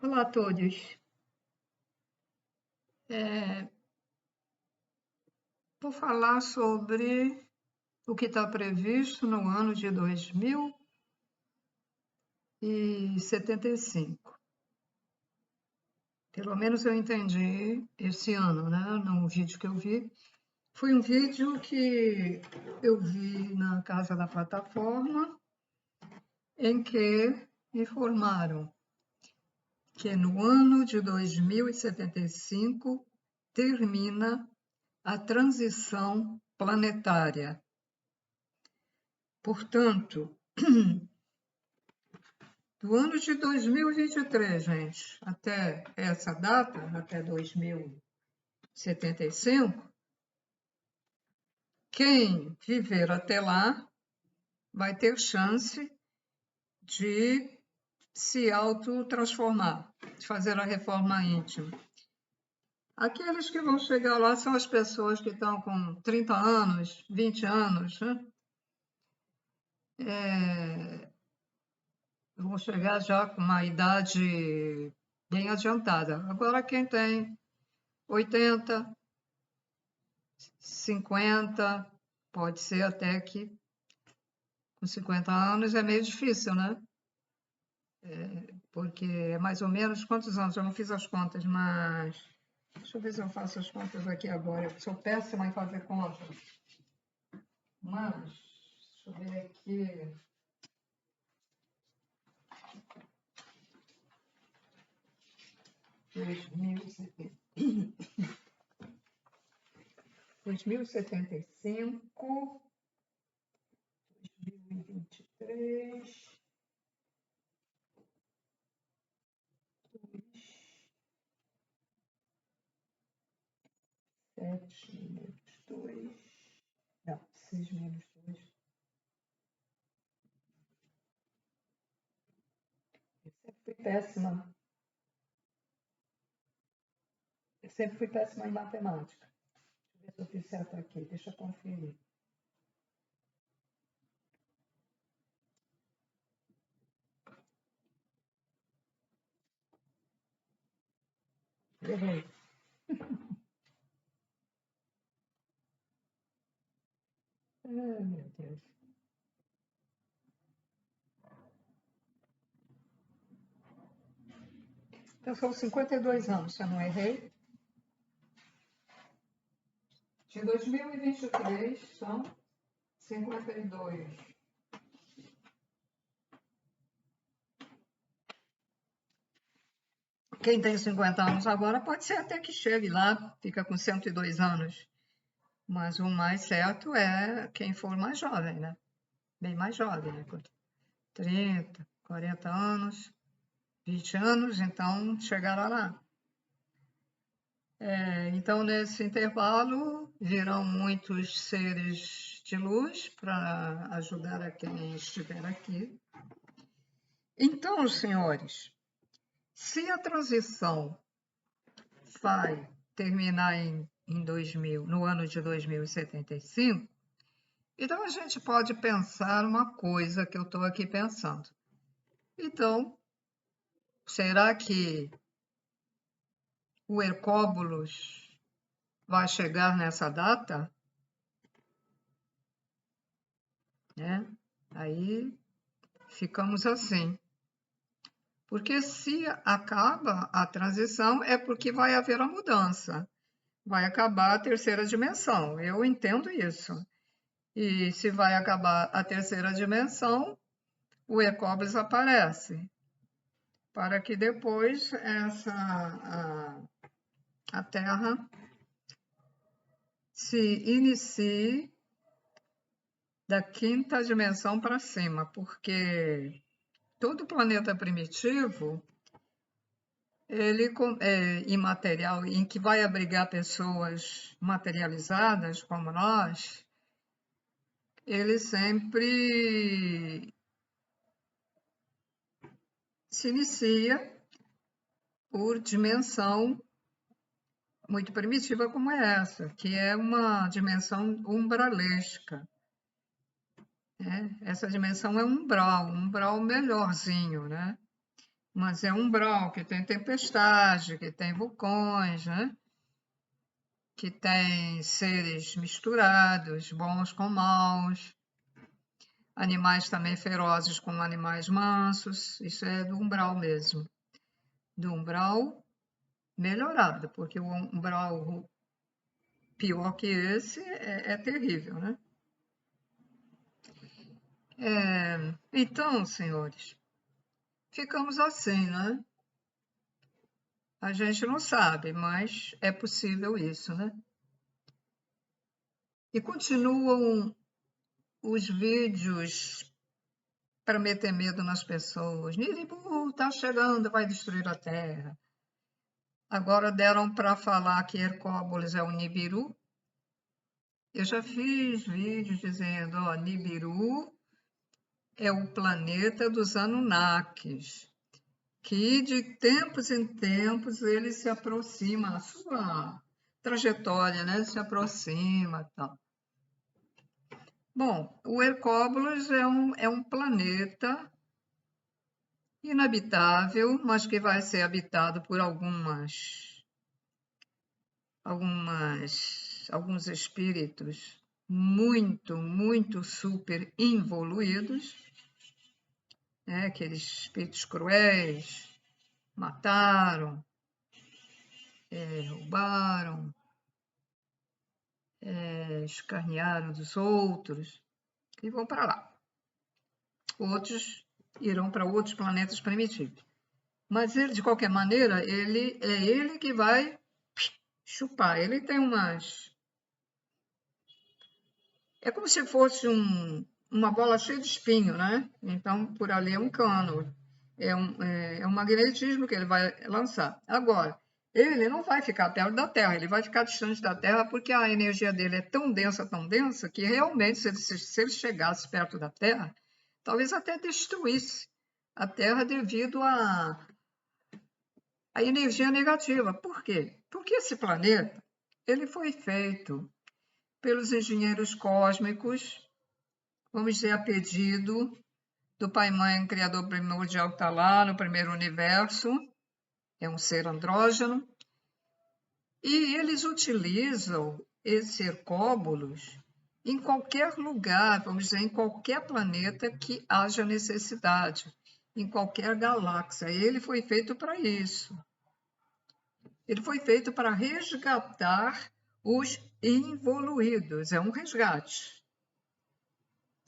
Olá a todos. É, Vou falar sobre o que está previsto no ano de 2075. Pelo menos eu entendi esse ano, né? No vídeo que eu vi. Foi um vídeo que eu vi na Casa da Plataforma, em que informaram que no ano de 2075 termina a transição planetária. Portanto, do ano de 2023, gente, até essa data, até 2075, quem viver até lá vai ter chance de se autotransformar, de fazer a reforma íntima. Aqueles que vão chegar lá são as pessoas que estão com 30 anos, 20 anos, né? Vão chegar já com uma idade bem adiantada. Agora, quem tem 80, 50, pode ser até que com 50 anos é meio difícil, né? Porque é mais ou menos quantos anos? Eu não fiz as contas, mas deixa eu ver se eu faço as contas aqui agora. Eu sou péssima em fazer contas. Mas, deixa eu ver aqui. Dois mil e setenta e cinco, 2023, 7 menos 2, não, 6 menos 2. Eu sempre fui péssima. Eu sempre fui péssima em matemática. Deixa eu ver se eu fiz certo aqui. Deixa eu conferir. Errei. Ai, meu Deus. Então, são 52 anos, se eu não errei. De 2023, são 52. Quem tem 50 anos agora pode ser até que chegue lá, fica com 102 anos. Mas o mais certo é quem for mais jovem, né? Bem mais jovem, né? 30, 40 anos, 20 anos, então chegará lá. Então, nesse intervalo, virão muitos seres de luz para ajudar a quem estiver aqui. Então, senhores, se a transição vai terminar no ano de 2075, então a gente pode pensar uma coisa que eu estou aqui pensando. Então, será que o Hercóbulos vai chegar nessa data? Né? Aí ficamos assim. Porque se acaba a transição, é porque vai haver a mudança. Vai acabar a terceira dimensão. Eu entendo isso. E se vai acabar a terceira dimensão, o Hercóbulos aparece. Para que depois a Terra se inicie da quinta dimensão para cima, porque todo planeta primitivo, ele é imaterial, em que vai abrigar pessoas materializadas como nós, ele sempre se inicia por dimensão muito primitiva como é essa, que é uma dimensão umbralesca. Né? Essa dimensão é um umbral melhorzinho, né? mas é umbral, que tem tempestade, que tem vulcões, né? Que tem seres misturados, bons com maus, animais também ferozes com animais mansos. Isso é do umbral mesmo. Do umbral melhorado, porque o umbral pior que esse é terrível, né? Então, senhores, ficamos assim, né? A gente não sabe, mas é possível isso, né? E continuam os vídeos para meter medo nas pessoas. Nibiru está chegando, vai destruir a Terra. Agora deram para falar que Hercópolis é o Nibiru. Eu já fiz vídeos dizendo, ó, Nibiru é o planeta dos Anunnakis, que de tempos em tempos ele se aproxima, a sua trajetória, né, se aproxima, tal. Bom, o Hercópolis é um planeta inabitável, mas que vai ser habitado por alguns espíritos muito super evoluídos, né? Aqueles espíritos cruéis, mataram, roubaram, escarnearam dos outros, e vão para lá. Outros irão para outros planetas primitivos. Mas ele, de qualquer maneira, ele que vai chupar. Ele tem umas... É como se fosse uma bola cheia de espinho, né? Então, por ali é um cano. É um magnetismo que ele vai lançar. Agora, ele não vai ficar perto da Terra, ele vai ficar distante da Terra porque a energia dele é tão densa, que realmente, se ele chegasse perto da Terra, talvez até destruísse a Terra devido à energia negativa. Por quê? Porque esse planeta ele foi feito pelos engenheiros cósmicos, vamos dizer, a pedido do Pai-Mãe, Criador primordial que está lá no primeiro universo, é um ser andrógeno, e eles utilizam esse Hercóbulos em qualquer lugar, vamos dizer, em qualquer planeta que haja necessidade, em qualquer galáxia. Ele foi feito para isso. Ele foi feito para resgatar os evoluídos, é um resgate,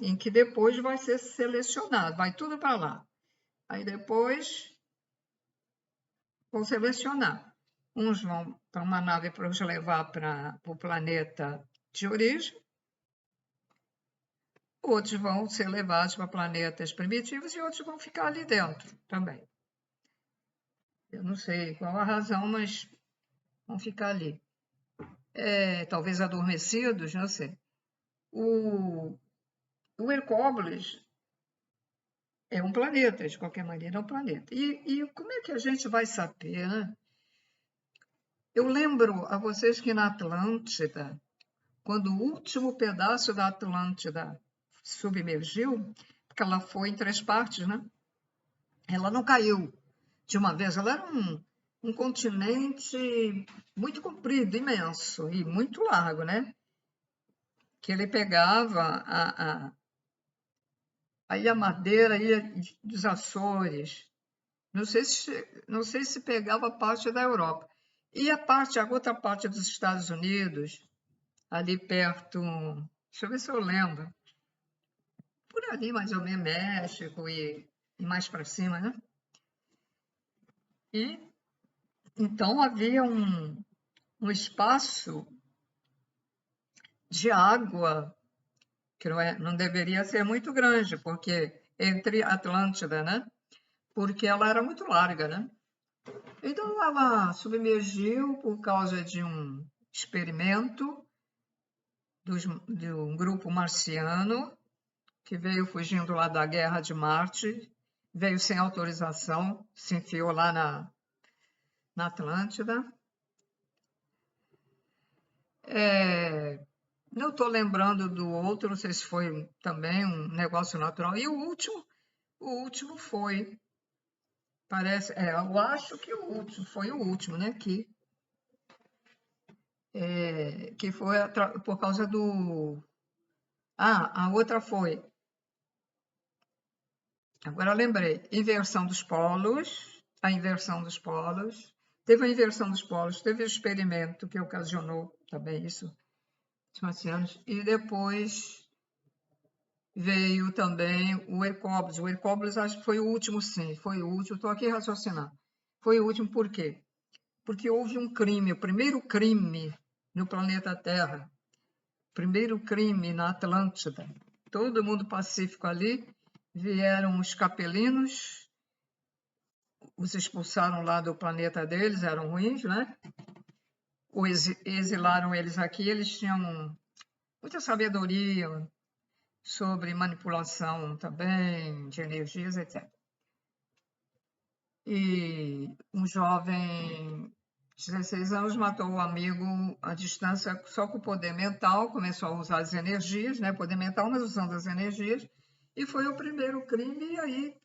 em que depois vai ser selecionado, vai tudo para lá. Aí depois vão selecionar. Uns vão para uma nave para os levar para o planeta de origem, outros vão ser levados para planetas primitivos e outros vão ficar ali dentro também. Eu não sei qual a razão, mas vão ficar ali. Talvez adormecidos, não sei. O Hercópolis é um planeta, de qualquer maneira, é um planeta. E como é que a gente vai saber, né? Eu lembro a vocês que na Atlântida, quando o último pedaço da Atlântida submergiu, porque ela foi em 3 partes, né? Ela não caiu de uma vez, ela era um continente muito comprido, imenso e muito largo, né? Que ele pegava a Ilha Madeira, a Ilha dos Açores, não sei se pegava parte da Europa. E a outra parte dos Estados Unidos, ali perto, deixa eu ver se eu lembro, por ali mais ou menos, México e mais para cima, né? E então havia um espaço de água que não deveria ser muito grande, porque entre Atlântida, né? Porque ela era muito larga, né? Então ela submergiu por causa de um experimento de um grupo marciano que veio fugindo lá da guerra de Marte, veio sem autorização, se enfiou lá na Atlântida. Não estou lembrando do outro, não sei se foi também um negócio natural. E o último foi Parece, eu acho que o último foi o último, né? Que foi por causa do. Ah, a outra foi. Agora eu lembrei. Inversão dos polos. A inversão dos polos. Teve a inversão dos polos, teve o experimento que ocasionou também isso, os marcianos, e depois veio também o Hercópolis. O Hercópolis acho que foi o último, sim, foi o último. Estou aqui raciocinando. Foi o último por quê? Porque houve um crime, o primeiro crime no planeta Terra, primeiro crime na Atlântida. Todo mundo pacífico ali, vieram os capelinos, os expulsaram lá do planeta deles, eram ruins, né? Exilaram eles aqui, eles tinham muita sabedoria sobre manipulação também de energias, etc. E um jovem de 16 anos matou o amigo à distância só com o poder mental, começou a usar as energias, né? Poder mental, mas usando as energias, e foi o primeiro crime, e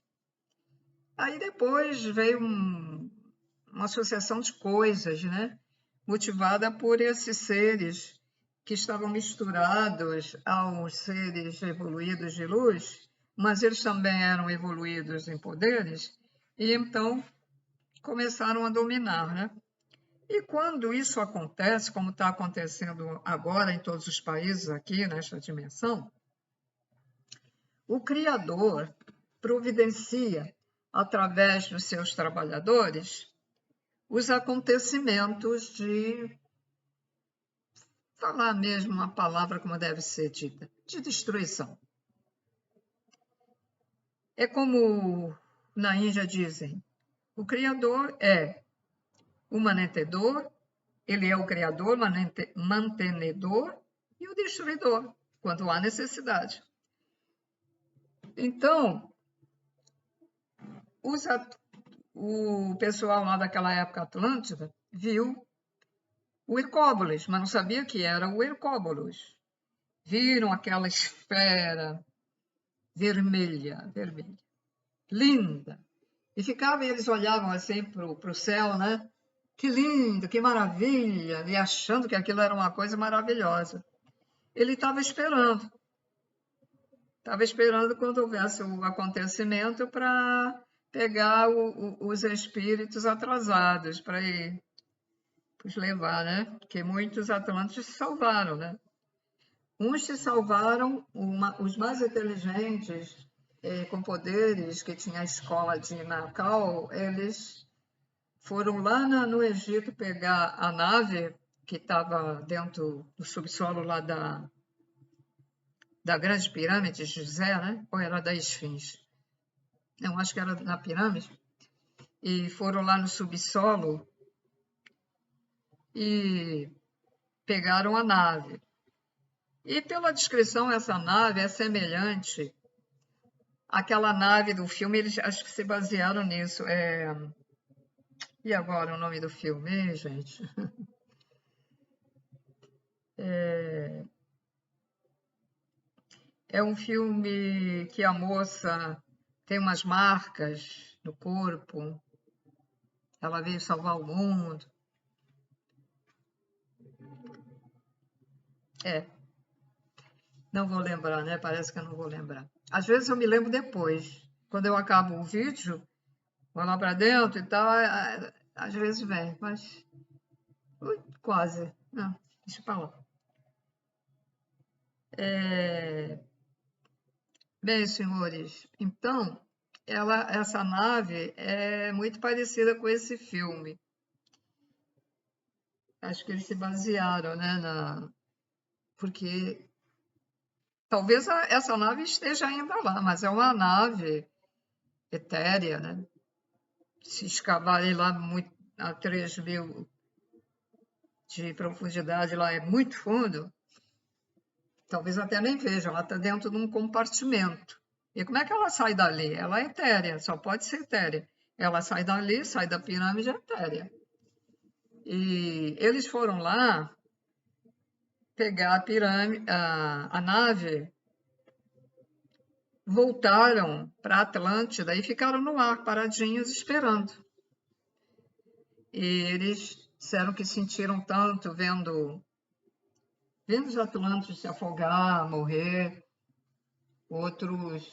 aí depois veio uma associação de coisas, né? Motivada por esses seres que estavam misturados aos seres evoluídos de luz, mas eles também eram evoluídos em poderes, e então começaram a dominar, né? E quando isso acontece, como está acontecendo agora em todos os países aqui nesta dimensão, o Criador providencia, através dos seus trabalhadores, os acontecimentos de, falar mesmo uma palavra como deve ser dita, de destruição. É como na Índia dizem, o Criador é o mantenedor, ele é o Criador, mantenedor e o destruidor, quando há necessidade. Então, o pessoal lá daquela época atlântida viu o Hercóbolis, mas não sabia que era o Hercóbolis. Viram aquela esfera vermelha, linda. E eles olhavam assim para o céu, né? Que lindo, que maravilha, e achando que aquilo era uma coisa maravilhosa. Ele estava esperando quando houvesse o acontecimento para pegar os espíritos atrasados, para ir os levar, né? Porque muitos atlantes se salvaram, né? Uns se salvaram, os mais inteligentes, com poderes, que tinha a escola de Macau, eles foram lá no Egito pegar a nave que estava dentro do subsolo lá da Grande Pirâmide de Gizé, né? Ou era da Esfinge? Não, acho que era na pirâmide. E foram lá no subsolo e pegaram a nave. E pela descrição, essa nave é semelhante àquela nave do filme, eles acho que se basearam nisso. E agora o nome do filme, gente? É um filme que a moça tem umas marcas no corpo, ela veio salvar o mundo. É, não vou lembrar, né? Parece que eu não vou lembrar. Às vezes eu me lembro depois. Quando eu acabo o vídeo, vou lá para dentro e tal, às vezes vem, mas quase. Não, deixa para lá. Bem, senhores, então, essa nave é muito parecida com esse filme. Acho que eles se basearam, né, porque talvez essa nave esteja ainda lá, mas é uma nave etérea, né? Se escavarem lá muito, a 3.000 de profundidade, lá é muito fundo, talvez até nem vejam, ela está dentro de um compartimento. E como é que ela sai dali? Ela é etérea, só pode ser etérea. Ela sai dali, sai da pirâmide etérea. E eles foram lá pegar a pirâmide, a nave voltaram para a Atlântida e ficaram no ar, paradinhos, esperando. E eles disseram que sentiram tanto vendo os Atlantes se afogar, morrer, outros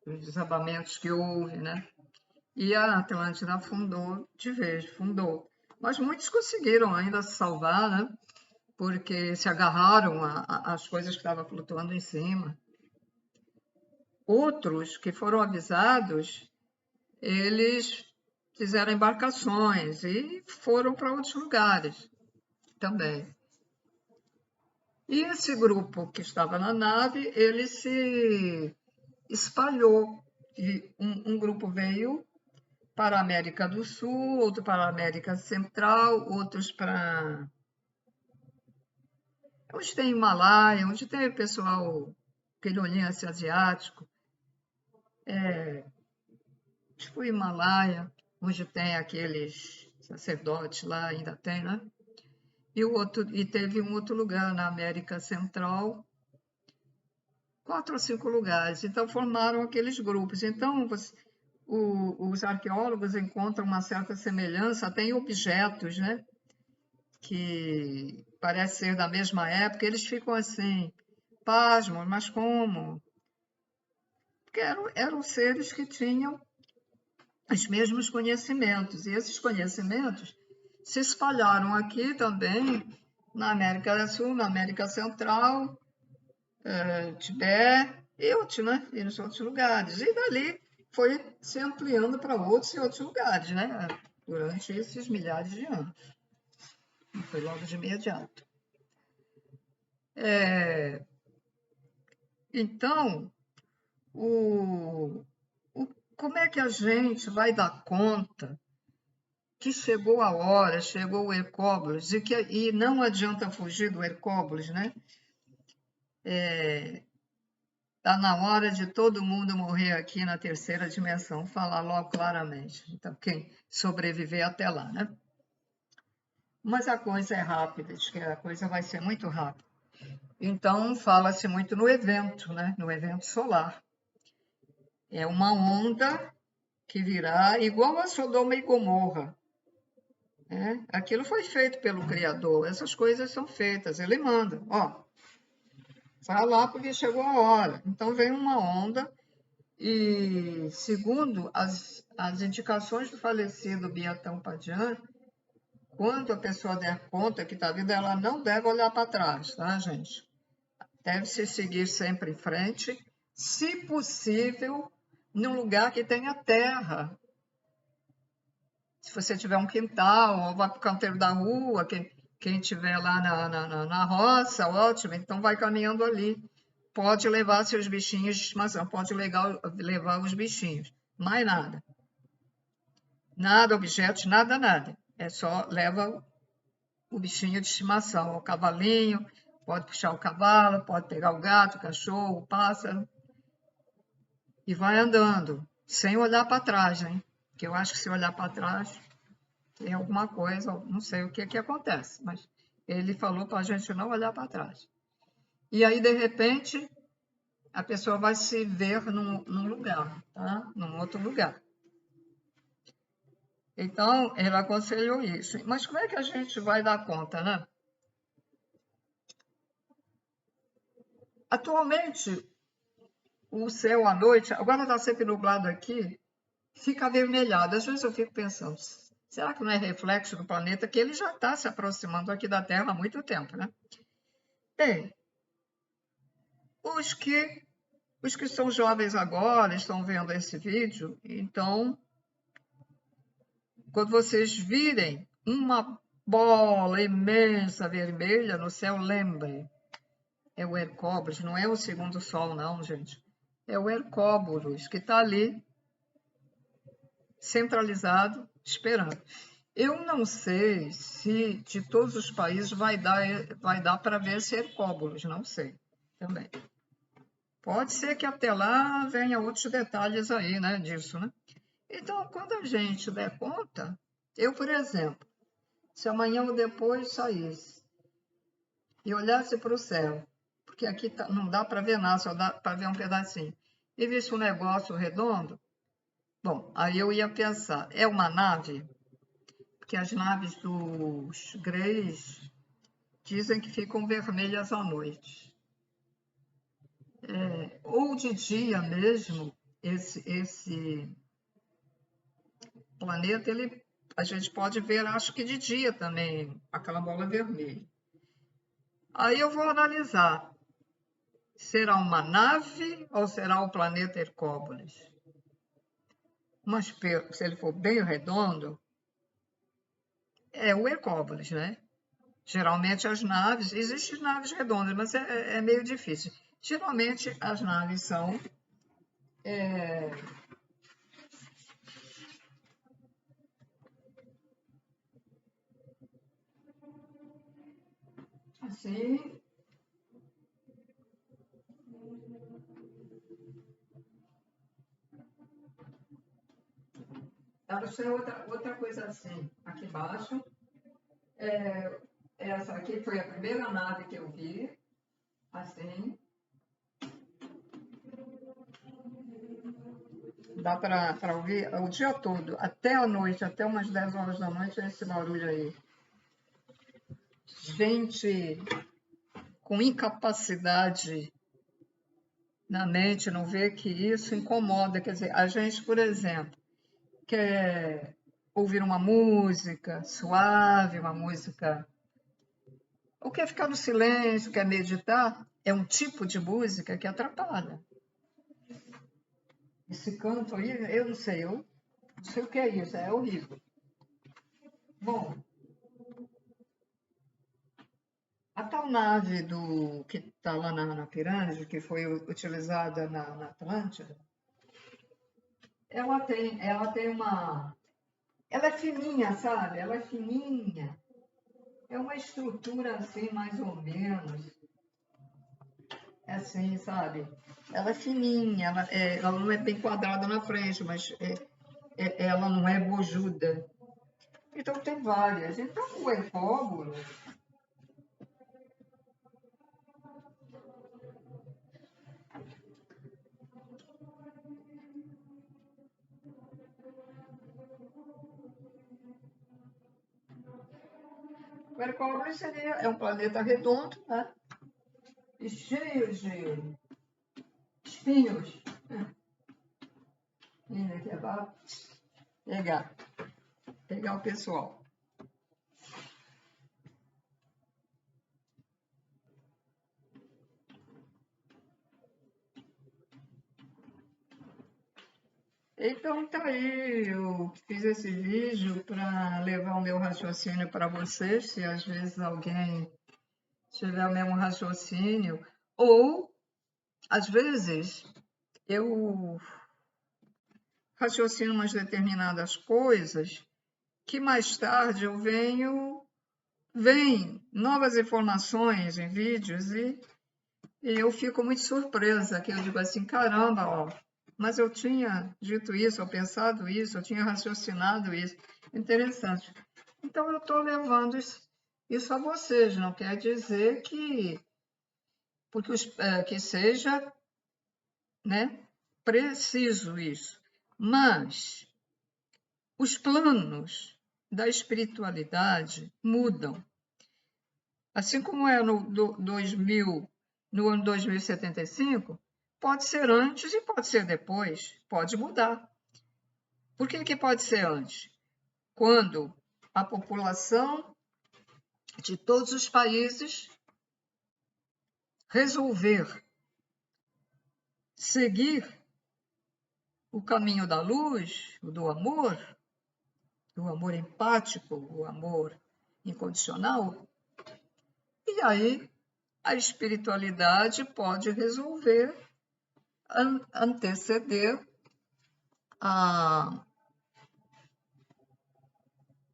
desabamentos que houve, né? E a Atlântida afundou de vez, fundou. Mas muitos conseguiram ainda se salvar, né? Porque se agarraram às coisas que estavam flutuando em cima. Outros que foram avisados, eles fizeram embarcações e foram para outros lugares também. E esse grupo que estava na nave, ele se espalhou. E um grupo veio para a América do Sul, outro para a América Central, outros para... Onde tem Himalaia, onde tem o pessoal, aquele olhinho asiático, tipo Himalaia, onde tem aqueles sacerdotes lá, ainda tem, né? E teve um outro lugar na América Central, 4 ou 5 lugares. Então, formaram aqueles grupos. Então, os arqueólogos encontram uma certa semelhança, até em objetos, né? Que parece ser da mesma época. Eles ficam assim, pasmos, mas como? Porque eram seres que tinham os mesmos conhecimentos. E esses conhecimentos se espalharam aqui também, na América do Sul, na América Central, Tibete e outros, né? E nos outros lugares. E dali foi se ampliando para outros e outros lugares, né? Durante esses milhares de anos. Não foi logo de imediato. Então, como é que a gente vai dar conta que chegou a hora, chegou o Hercóbulos, e não adianta fugir do Hercóbulos, né? Está na hora de todo mundo morrer aqui na terceira dimensão, falar logo claramente. Então, quem sobreviver até lá, né? Mas a coisa é rápida, diz que a coisa vai ser muito rápida. Então, fala-se muito no evento, né? No evento solar. É uma onda que virá igual a Sodoma e Gomorra. Né? Aquilo foi feito pelo Criador, essas coisas são feitas, ele manda, ó, vai lá porque chegou a hora. Então vem uma onda e, segundo as indicações do falecido Biatão Padian, quando a pessoa der conta que está vindo, ela não deve olhar para trás, tá, gente? Deve-se seguir sempre em frente, se possível, num lugar que tenha terra. Se você tiver um quintal, ou vai para o canteiro da rua, quem estiver lá na roça, ótimo, então vai caminhando ali. Pode levar seus bichinhos de estimação, pode levar os bichinhos, mais nada. Nada, objetos, nada, nada. É só leva o bichinho de estimação, o cavalinho, pode puxar o cavalo, pode pegar o gato, o cachorro, o pássaro, e vai andando, sem olhar para trás, né? Porque eu acho que se olhar para trás, tem alguma coisa, não sei o que acontece, mas ele falou para a gente não olhar para trás. E aí, de repente, a pessoa vai se ver num lugar, tá? Num outro lugar. Então, ele aconselhou isso. Mas como é que a gente vai dar conta, né? Atualmente, o céu à noite, agora está sempre nublado aqui, fica avermelhado. Às vezes eu fico pensando, será que não é reflexo do planeta que ele já está se aproximando aqui da Terra há muito tempo, né? Bem, os que são jovens agora estão vendo esse vídeo, então, quando vocês virem uma bola imensa vermelha no céu, lembrem, é o Hercóbulos, não é o segundo sol, não, gente. É o Hercóbulos que está ali, centralizado, esperando. Eu não sei se de todos os países vai dar para ver esse Hercóbulos, não sei também. Pode ser que até lá venha outros detalhes aí, né, disso, né? Então, quando a gente der conta, eu, por exemplo, se amanhã ou depois saísse e olhasse para o céu, porque aqui não dá para ver nada, só dá para ver um pedacinho, e visse um negócio redondo. Bom, aí eu ia pensar, é uma nave? Porque as naves dos Greys dizem que ficam vermelhas à noite. Ou de dia mesmo, esse planeta, a gente pode ver, acho que de dia também, aquela bola vermelha. Aí eu vou analisar. Será uma nave ou será o planeta Hercópolis? Mas se ele for bem redondo, é o Hercópolis, né? Geralmente as naves, existem naves redondas, mas é meio difícil. Geralmente as naves são assim. Deve ser outra coisa assim, aqui embaixo. Essa aqui foi a primeira nave que eu vi, assim. Dá para ouvir o dia todo, até a noite, até umas 10 horas da noite, esse barulho aí. Gente com incapacidade na mente não vê que isso incomoda. Quer dizer, a gente, por exemplo, quer ouvir uma música suave, uma música. Ou quer ficar no silêncio, quer meditar, é um tipo de música que atrapalha. Esse canto aí, eu não sei o que é isso, é horrível. Bom, a tal nave que está lá na pirâmide, que foi utilizada na Atlântida, ela tem uma. Ela é fininha, sabe? Ela é fininha. É uma estrutura assim, mais ou menos. É assim, sabe? Ela é fininha, ela não é bem quadrada na frente, mas ela não é bojuda. Então tem várias. Então o Hercóbulo, é um planeta redondo, né? E cheio de espinhos. Menina, aqui é para pegar o pessoal. Então tá aí, eu fiz esse vídeo para levar o meu raciocínio para vocês, se às vezes alguém tiver o mesmo raciocínio, ou às vezes eu raciocino umas determinadas coisas que mais tarde vem novas informações em vídeos e eu fico muito surpresa, que eu digo assim, caramba, ó, mas eu tinha dito isso, eu pensado isso, eu tinha raciocinado isso. Interessante. Então, eu estou levando isso a vocês, não quer dizer que seja, né, preciso isso. Mas os planos da espiritualidade mudam. Assim como é no ano 2075, pode ser antes e pode ser depois, pode mudar. Por que pode ser antes? Quando a população de todos os países resolver seguir o caminho da luz, do amor empático, o amor incondicional, e aí a espiritualidade pode resolver anteceder a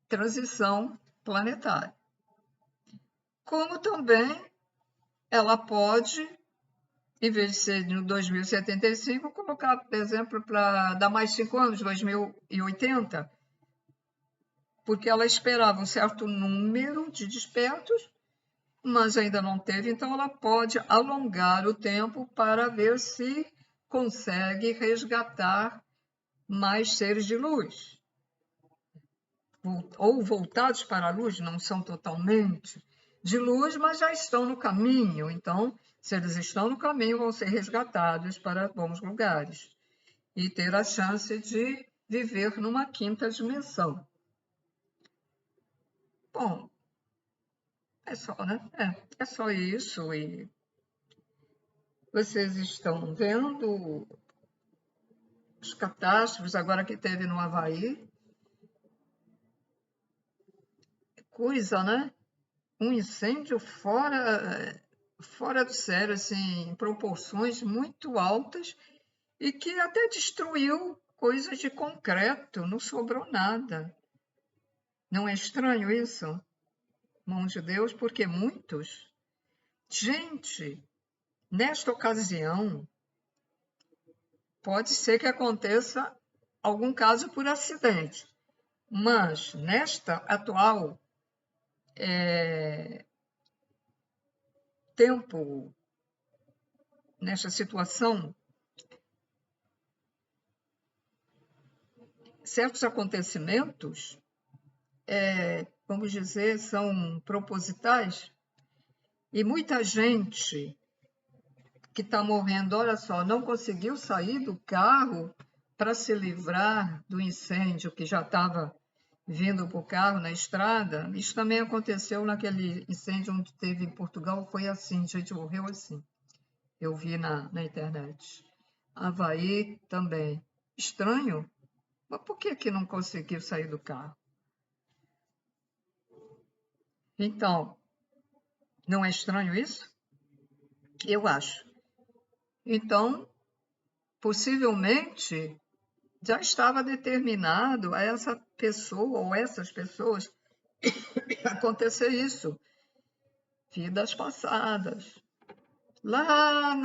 transição planetária. Como também ela pode, em vez de ser no 2075, colocar, por exemplo, para dar mais 5 anos, 2080, porque ela esperava um certo número de despertos, mas ainda não teve, então ela pode alongar o tempo para ver se consegue resgatar mais seres de luz, ou voltados para a luz, não são totalmente de luz, mas já estão no caminho. Então, se eles estão no caminho, vão ser resgatados para bons lugares e ter a chance de viver numa quinta dimensão. Bom, é só, né? É só isso. E vocês estão vendo as catástrofes agora que teve no Havaí? Coisa, né? Um incêndio fora do sério, assim, em proporções muito altas e que até destruiu coisas de concreto, não sobrou nada. Não é estranho isso? Mão de Deus, porque muitos... Gente, nesta ocasião, pode ser que aconteça algum caso por acidente, mas nesta atual tempo, nesta situação, certos acontecimentos, vamos dizer, são propositais, e muita gente que está morrendo, olha só, não conseguiu sair do carro para se livrar do incêndio que já estava vindo para o carro na estrada. Isso também aconteceu naquele incêndio onde teve em Portugal, foi assim, gente morreu assim. Eu vi na internet. Havaí também. Estranho, mas por que não conseguiu sair do carro? Então, não é estranho isso? Eu acho. Então, possivelmente, já estava determinado a essa pessoa ou essas pessoas acontecer isso. Vidas passadas. Lá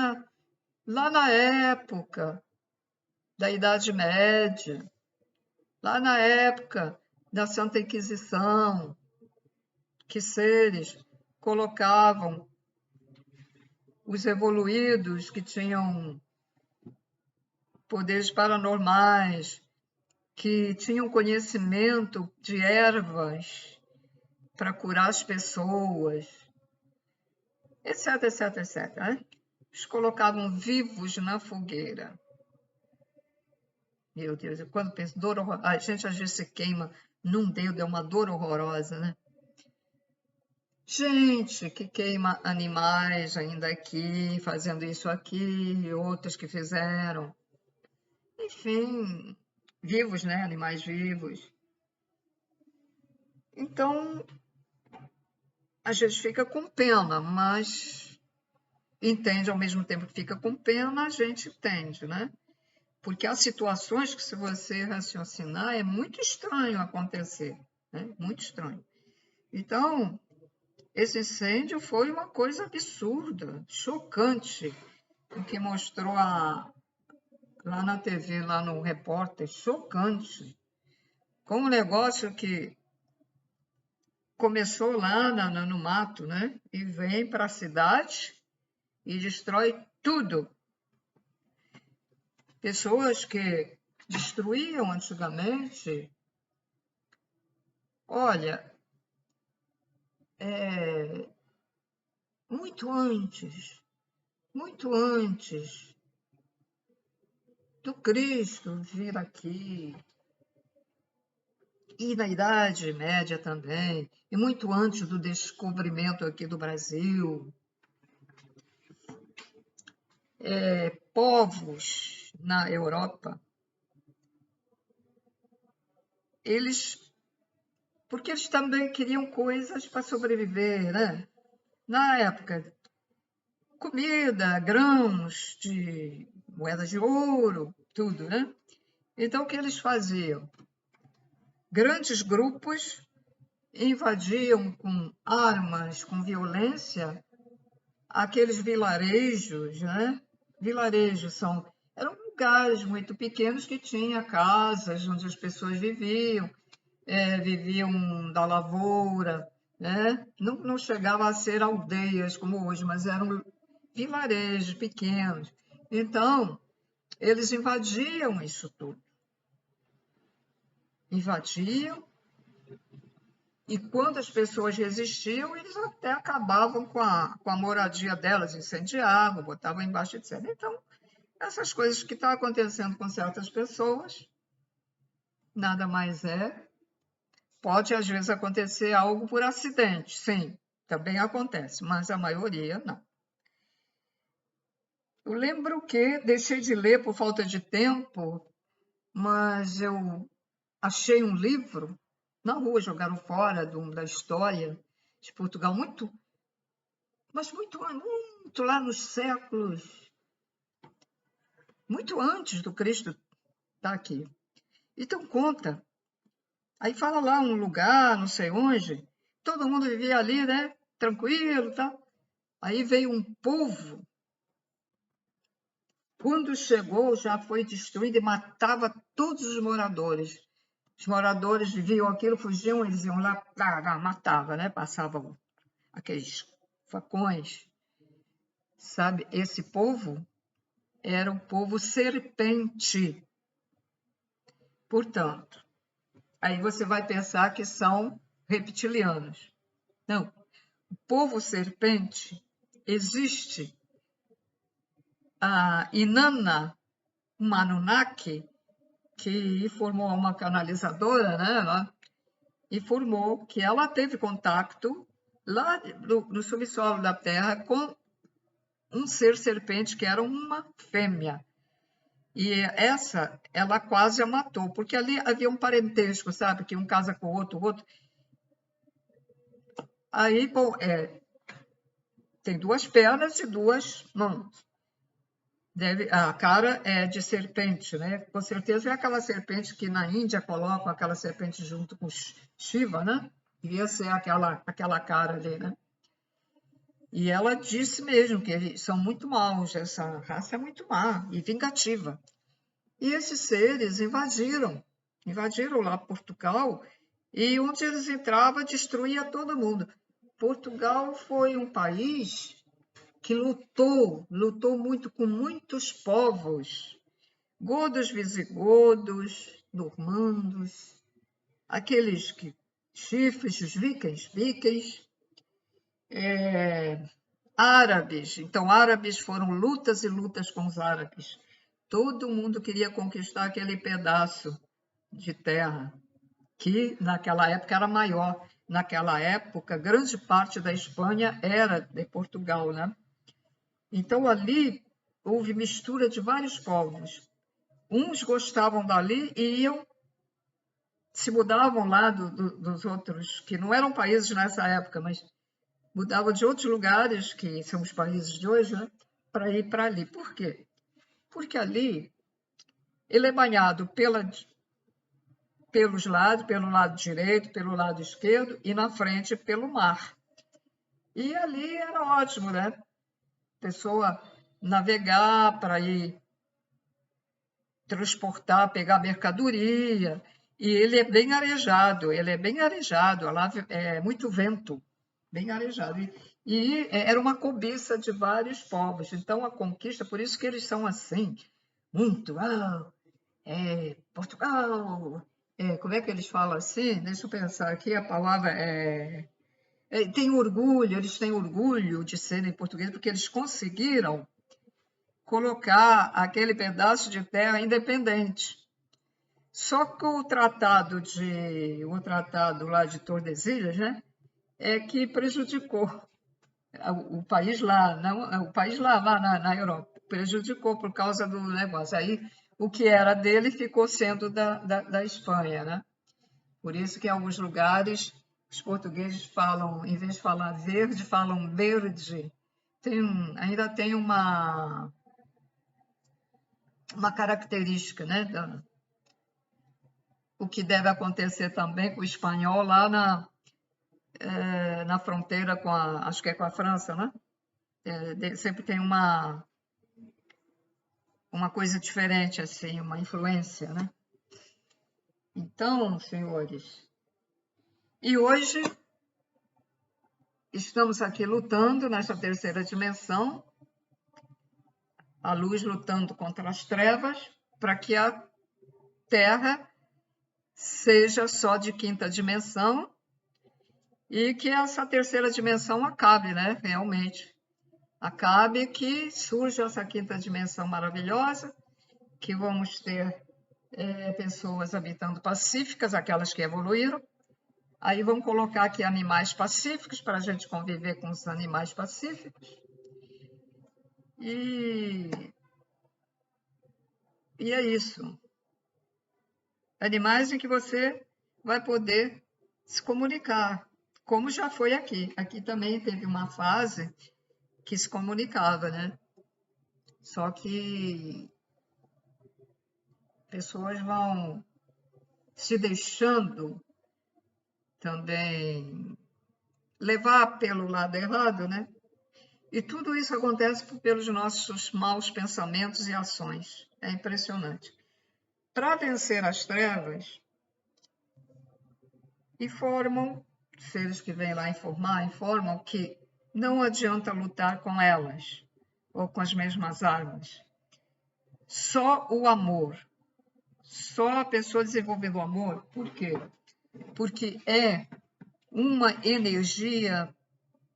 na época da Idade Média, lá na época da Santa Inquisição, que seres colocavam os evoluídos que tinham poderes paranormais, que tinham conhecimento de ervas para curar as pessoas, etc, etc, etc. Né? Os colocavam vivos na fogueira. Meu Deus, eu quando penso dor horrorosa, a gente às vezes se queima num dedo, é uma dor horrorosa, né? Gente que queima animais ainda aqui, fazendo isso aqui, outros que fizeram. Enfim, vivos, né? Animais vivos. Então, a gente fica com pena, mas entende ao mesmo tempo que fica com pena, a gente entende, né? Porque há situações que, se você raciocinar, é muito estranho acontecer, né? Muito estranho. Então, esse incêndio foi uma coisa absurda, chocante, o que mostrou lá na TV, lá no repórter, chocante. Como um negócio que começou lá no mato, né? E vem para a cidade e destrói tudo. Pessoas que destruíam antigamente, olha, muito antes do Cristo vir aqui, e na Idade Média também, e muito antes do descobrimento aqui do Brasil, povos na Europa, porque eles também queriam coisas para sobreviver, né? Na época, comida, grãos, de moedas de ouro, tudo, né? Então, o que eles faziam? Grandes grupos invadiam com armas, com violência, aqueles vilarejos, né? Vilarejos eram lugares muito pequenos que tinham casas onde as pessoas viviam, viviam da lavoura, né? Não chegava a ser aldeias como hoje, mas eram vilarejos pequenos. Então, eles invadiam isso tudo. Invadiam, e quando as pessoas resistiam, eles até acabavam com a moradia delas, incendiavam, botavam embaixo, etc. Então, essas coisas que estão acontecendo com certas pessoas, nada mais é. Pode, às vezes, acontecer algo por acidente, sim, também acontece, mas a maioria não. Eu lembro que deixei de ler por falta de tempo, mas eu achei um livro na rua, jogaram fora da história de Portugal, mas muito lá nos séculos, muito antes do Cristo estar aqui. Então conta, aí fala lá um lugar, não sei onde, todo mundo vivia ali, né, tranquilo, tá? Aí veio um povo, quando chegou já foi destruído e matava todos os moradores. Os moradores viam aquilo, fugiam, eles iam lá, matava, né? Passavam aqueles facões. Sabe, esse povo era o povo serpente. Portanto, aí você vai pensar que são reptilianos. Não, o povo serpente existe. A Inanna, uma Anunnaki, que formou uma canalizadora, né? E formou que ela teve contato lá no subsolo da Terra com um ser serpente que era uma fêmea. E ela quase a matou, porque ali havia um parentesco, sabe? Que um casa com o outro. Aí, bom, tem 2 pernas e 2 mãos. A cara é de serpente, né? Com certeza é aquela serpente que na Índia colocam aquela serpente junto com Shiva, né? Devia ser aquela cara ali, né? E ela disse mesmo que eles são muito maus, essa raça é muito má e vingativa. E esses seres invadiram lá Portugal, e onde eles entravam, destruía todo mundo. Portugal foi um país que lutou muito com muitos povos, godos, visigodos, normandos, aqueles chifres, os vikings, árabes. Então, árabes foram lutas e lutas com os árabes. Todo mundo queria conquistar aquele pedaço de terra, que naquela época era maior. Naquela época, grande parte da Espanha era de Portugal, né? Então, ali houve mistura de vários povos. Uns gostavam dali e se mudavam lá dos outros, que não eram países nessa época, mas mudavam de outros lugares, que são os países de hoje, né? Para ir para ali. Por quê? Porque ali ele é banhado pelos lados, pelo lado direito, pelo lado esquerdo e na frente pelo mar. E ali era ótimo, né? A pessoa navegar para ir transportar, pegar mercadoria. E ele é bem arejado, lá é muito vento, bem arejado. E era uma cobiça de vários povos. Então, a conquista, por isso que eles são assim, muito, Portugal, como é que eles falam assim? Deixa eu pensar aqui, a palavra tem orgulho, eles têm orgulho de serem portugueses, porque eles conseguiram colocar aquele pedaço de terra independente. Só que o tratado lá de Tordesilhas, né, é que prejudicou o país lá, não, o país lá na Europa, prejudicou por causa do negócio. Aí o que era dele ficou sendo da Espanha, né? Por isso que em alguns lugares os portugueses falam, em vez de falar verde, falam verde. Ainda tem uma característica, né? O que deve acontecer também com o espanhol lá na fronteira acho que é com a França, né? Sempre tem uma coisa diferente, assim, uma influência, né? Então, senhores, e hoje estamos aqui lutando nessa terceira dimensão a luz lutando contra as trevas, para que a Terra seja só de quinta dimensão e que essa terceira dimensão acabe, né? Realmente. Acabe, que surja essa quinta dimensão maravilhosa, que vamos ter pessoas habitando pacíficas, aquelas que evoluíram. Aí vamos colocar aqui animais pacíficos para a gente conviver com os animais pacíficos. E é isso. Animais em que você vai poder se comunicar, como já foi aqui. Aqui também teve uma fase que se comunicava, né? Só que pessoas vão se deixando também levar pelo lado errado, né? E tudo isso acontece pelos nossos maus pensamentos e ações. É impressionante. Para vencer as trevas, seres que vêm lá informam que não adianta lutar com elas ou com as mesmas armas. Só o amor, só a pessoa desenvolvendo o amor. Por quê? Porque é uma energia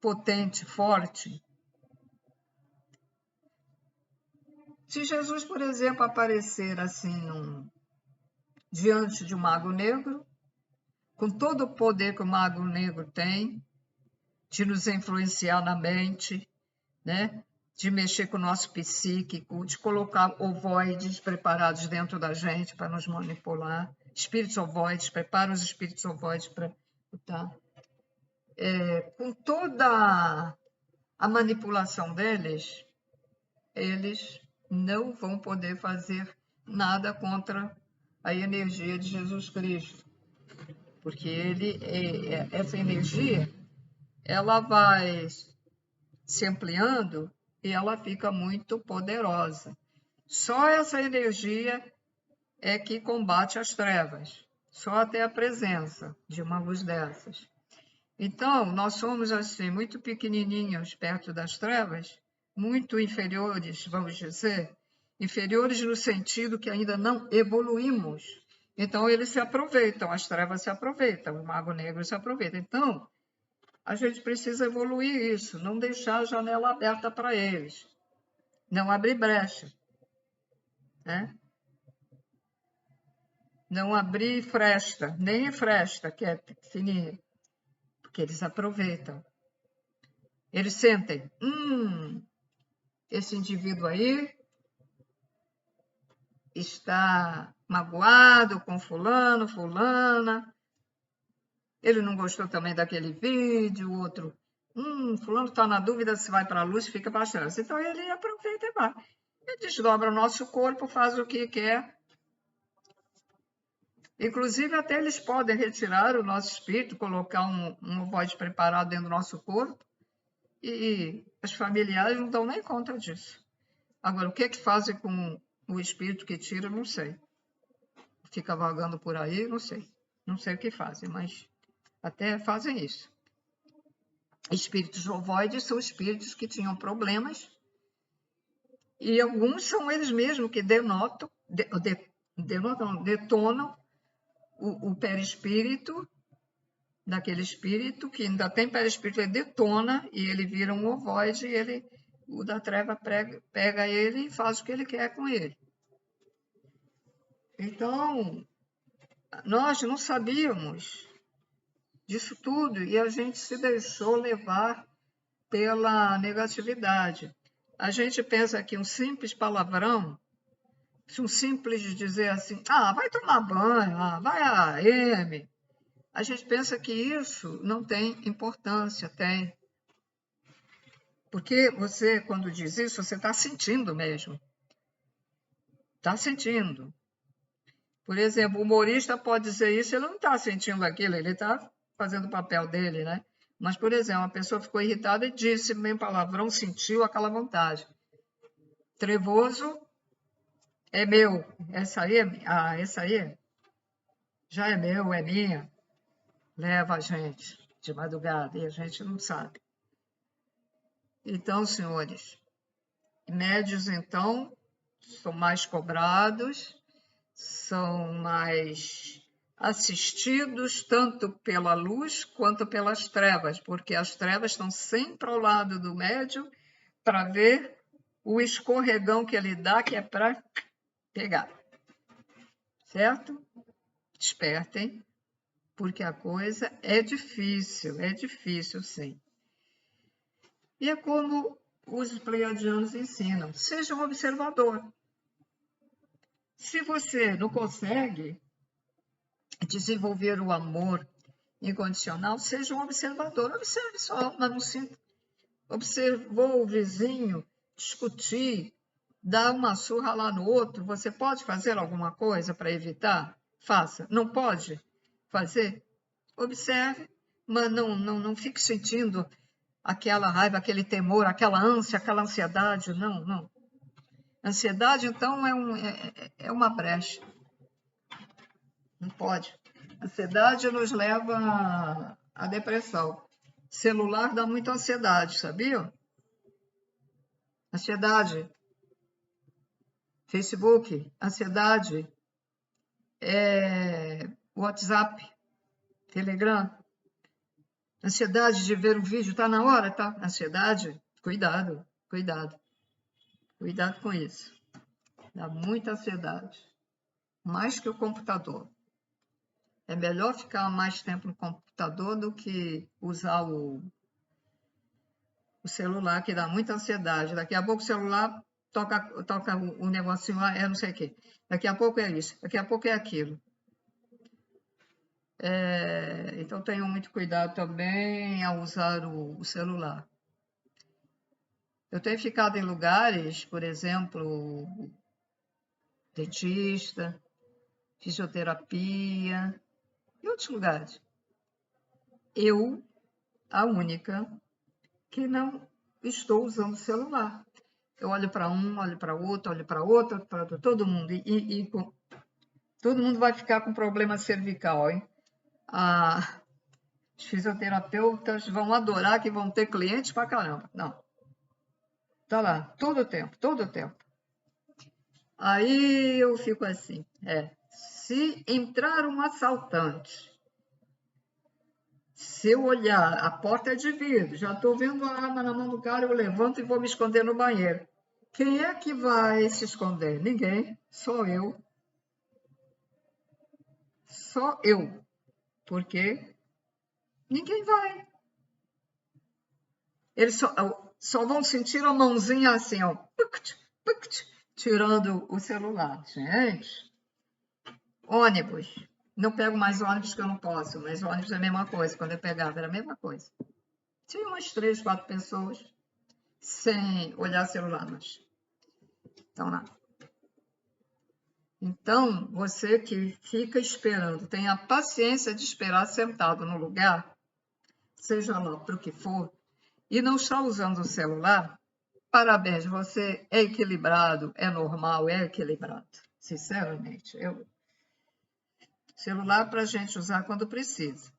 potente, forte. Se Jesus, por exemplo, aparecer assim diante de um mago negro, com todo o poder que o mago negro tem, de nos influenciar na mente, né? De mexer com o nosso psíquico, de colocar ovoides preparados dentro da gente para nos manipular, espíritos ovoides, prepara os espíritos ovoides para lutar. Com toda a manipulação deles, eles não vão poder fazer nada contra a energia de Jesus Cristo, porque essa energia, ela vai se ampliando e ela fica muito poderosa. Só essa energia é que combate as trevas, só até a presença de uma luz dessas. Então, nós somos assim, muito pequenininhos perto das trevas, muito inferiores, vamos dizer, inferiores no sentido que ainda não evoluímos. Então, eles se aproveitam, as trevas se aproveitam, o mago negro se aproveita. Então, a gente precisa evoluir isso, não deixar a janela aberta para eles, não abrir brecha, né? Não abrir fresta, nem fresta, que é fininha, porque eles aproveitam. Eles sentem, esse indivíduo aí está magoado com fulano, fulana, ele não gostou também daquele vídeo, o outro, fulano está na dúvida se vai para a luz, fica para as trevas. Então ele aproveita e vai. Ele desdobra o nosso corpo, faz o que quer. Inclusive, até eles podem retirar o nosso espírito, colocar um ovoide preparado dentro do nosso corpo, e os familiares não dão nem conta disso. Agora, o que fazem com o espírito que tira, não sei. Fica vagando por aí, não sei. Não sei o que fazem, mas até fazem isso. Espíritos ovoides são espíritos que tinham problemas, e alguns são eles mesmos que detonam o perispírito daquele espírito, que ainda tem perispírito, ele detona e ele vira um ovoide, e o da treva pega ele e faz o que ele quer com ele. Então, nós não sabíamos disso tudo e a gente se deixou levar pela negatividade. A gente pensa que um simples palavrão, um simples dizer assim, vai tomar banho, vai a M, a gente pensa que isso não tem importância, tem. Porque você, quando diz isso, você está sentindo mesmo. Está sentindo. Por exemplo, o humorista pode dizer isso, ele não está sentindo aquilo, ele está fazendo o papel dele, né? Mas, por exemplo, a pessoa ficou irritada e disse bem palavrão, sentiu aquela vontade. Trevoso é meu. Essa aí já é meu, é minha. Leva a gente de madrugada e a gente não sabe. Então, senhores, Médios, então, são mais cobrados, são mais assistidos tanto pela luz quanto pelas trevas, porque as trevas estão sempre ao lado do médium para ver o escorregão que ele dá, que é para pegar. Certo? Despertem, porque a coisa é difícil sim. E é como os pleiadianos ensinam, seja um observador. Se você não consegue desenvolver o amor incondicional, seja um observador. Observe só, mas não sinta. Observou o vizinho discutir, dar uma surra lá no outro, você pode fazer alguma coisa para evitar? Faça. Não pode fazer? Observe, mas não fique sentindo aquela raiva, aquele temor, aquela ânsia, aquela ansiedade. Não. Ansiedade, então, é uma brecha. Não pode. Ansiedade nos leva à depressão. Celular dá muita ansiedade, sabia? Ansiedade. Facebook, ansiedade. WhatsApp, Telegram. Ansiedade de ver um vídeo, tá na hora, tá? Ansiedade, cuidado. Cuidado com isso. Dá muita ansiedade. Mais que o computador. É melhor ficar mais tempo no computador do que usar o celular, que dá muita ansiedade. Daqui a pouco o celular toca o negocinho lá, não sei o quê. Daqui a pouco é isso, daqui a pouco é aquilo. Então, tenham muito cuidado também ao usar o celular. Eu tenho ficado em lugares, por exemplo, dentista, fisioterapia e outros lugares. Eu, a única, que não estou usando o celular. Eu olho para um, olho para outro, para todo mundo. E todo mundo vai ficar com problema cervical, hein? Os fisioterapeutas vão adorar que vão ter clientes pra caramba. Não. Tá lá, todo o tempo. Aí eu fico assim, se entrar um assaltante, se eu olhar, a porta é de vidro, já estou vendo a arma na mão do cara, eu levanto e vou me esconder no banheiro. Quem é que vai se esconder? Ninguém, só eu. Só eu. Porque ninguém vai. Eles só vão sentir a mãozinha assim, ó, tirando o celular. Gente, ônibus. Não pego mais ônibus que eu não posso, mas ônibus é a mesma coisa. Quando eu pegava, era a mesma coisa. Tinha umas 3, 4 pessoas sem olhar celular, mas estão lá. Então, você que fica esperando, tenha a paciência de esperar sentado no lugar, seja lá para o que for, e não está usando o celular, parabéns, você é equilibrado, é normal, é equilibrado. Sinceramente, celular para a gente usar quando precisa.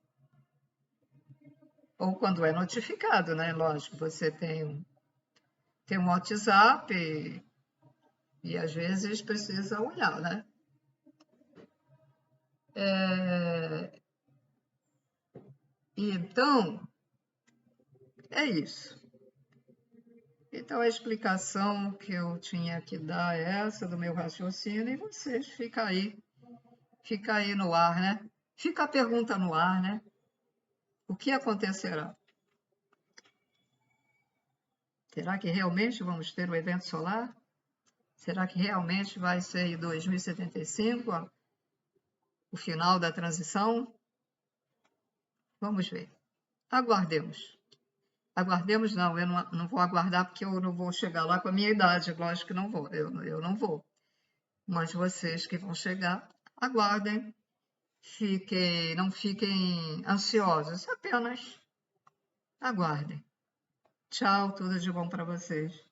Ou quando é notificado, né? Lógico, você tem um WhatsApp e às vezes precisa olhar, né? Então, é isso. Então, a explicação que eu tinha que dar é essa do meu raciocínio, e vocês fica aí no ar, né? Fica a pergunta no ar, né? O que acontecerá? Será que realmente vamos ter o evento solar? Será que realmente vai ser em 2075 o final da transição? Vamos ver. Aguardemos. Aguardemos não, eu não vou aguardar porque eu não vou chegar lá com a minha idade, lógico que não vou, eu não vou. Mas vocês que vão chegar, aguardem, não fiquem ansiosos, apenas aguardem. Tchau, tudo de bom para vocês.